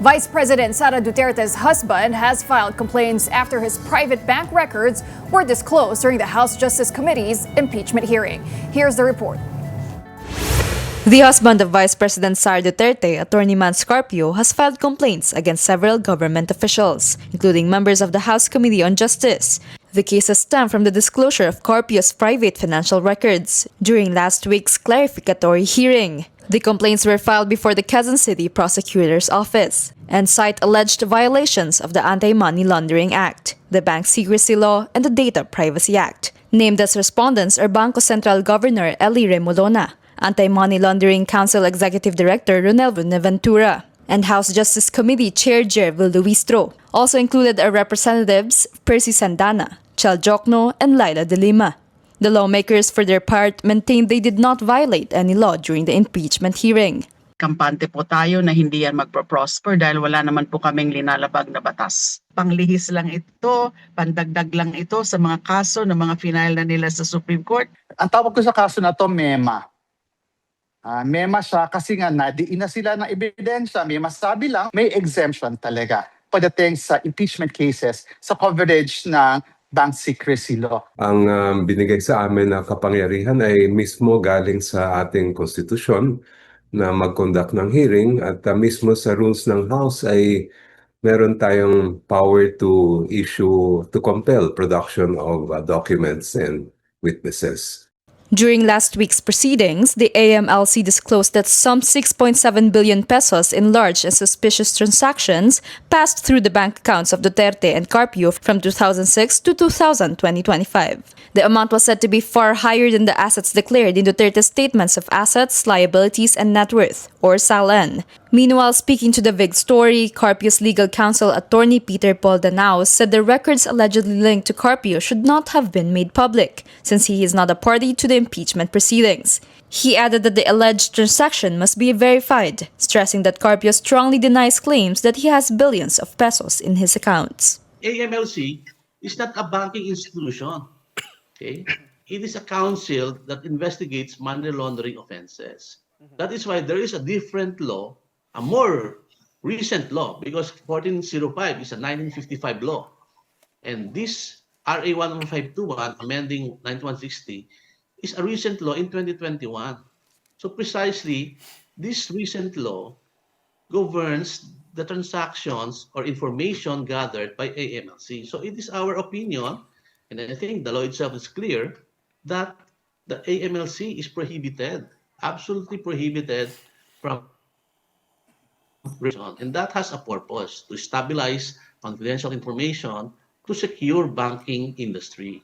Vice President Sara Duterte's husband has filed complaints after his private bank records were disclosed during the House Justice Committee's impeachment hearing. Here's the report. The husband of Vice President Sara Duterte, Attorney Man Scarpio, has filed complaints against several government officials, including members of the House Committee on Justice. The cases stem from the disclosure of Scarpio's private financial records during last week's clarificatory hearing. The complaints were filed before the Quezon City Prosecutor's Office and cite alleged violations of the Anti-Money Laundering Act, the Bank Secrecy Law, and the Data Privacy Act. Named as respondents are Bangko Sentral Governor Eli Remolona, Anti-Money Laundering Council Executive Director Ronel Buenaventura, and House Justice Committee Chair Jer Villaruistro. Also included are Representatives Percy Sandana, Chal Jokno, and Laila de Lima. The lawmakers, for their part, maintained they did not violate any law during the impeachment hearing. Kampante po tayo na hindi yan magpo-prosper dahil wala naman po kaming linalabag na batas. Panglihis lang ito, pandagdag lang ito sa mga kaso ng mga final na nila sa Supreme Court. Ang tawag ko sa kaso na to, MEMA. MEMA siya kasi nga nadiin na sila ng ebidensya. May masabi lang, may exemption talaga pagdating sa impeachment cases sa coverage ng Bank Secrecy Law. Ang binigay sa amin na kapangyarihan ay mismo galing sa ating konstitusyon na mag-conduct ng hearing at mismo sa rules ng House ay meron tayong power to compel production of documents and witnesses. During last week's proceedings, the AMLC disclosed that some 6.7 billion pesos in large and suspicious transactions passed through the bank accounts of Duterte and Carpio from 2006 to 2025. The amount was said to be far higher than the assets declared in Duterte's statements of assets, liabilities, and net worth, or SALN. Meanwhile, speaking to the VIG story, Carpio's legal counsel, Attorney Peter Paul Danao, said the records allegedly linked to Carpio should not have been made public, since he is not a party to the impeachment proceedings. He added that the alleged transaction must be verified, stressing that Carpio strongly denies claims that he has billions of pesos in his accounts. AMLC is not a banking institution. Okay? It is a council that investigates money laundering offenses. That is why there is a different law, a more recent law, because 1405 is a 1955 law. And this RA 11521, amending 9160, is a recent law in 2021. So precisely, this recent law governs the transactions or information gathered by AMLC. So it is our opinion, and I think the law itself is clear, that the AMLC is prohibited, absolutely prohibited from, and that has a purpose, to stabilize confidential information to secure banking industry.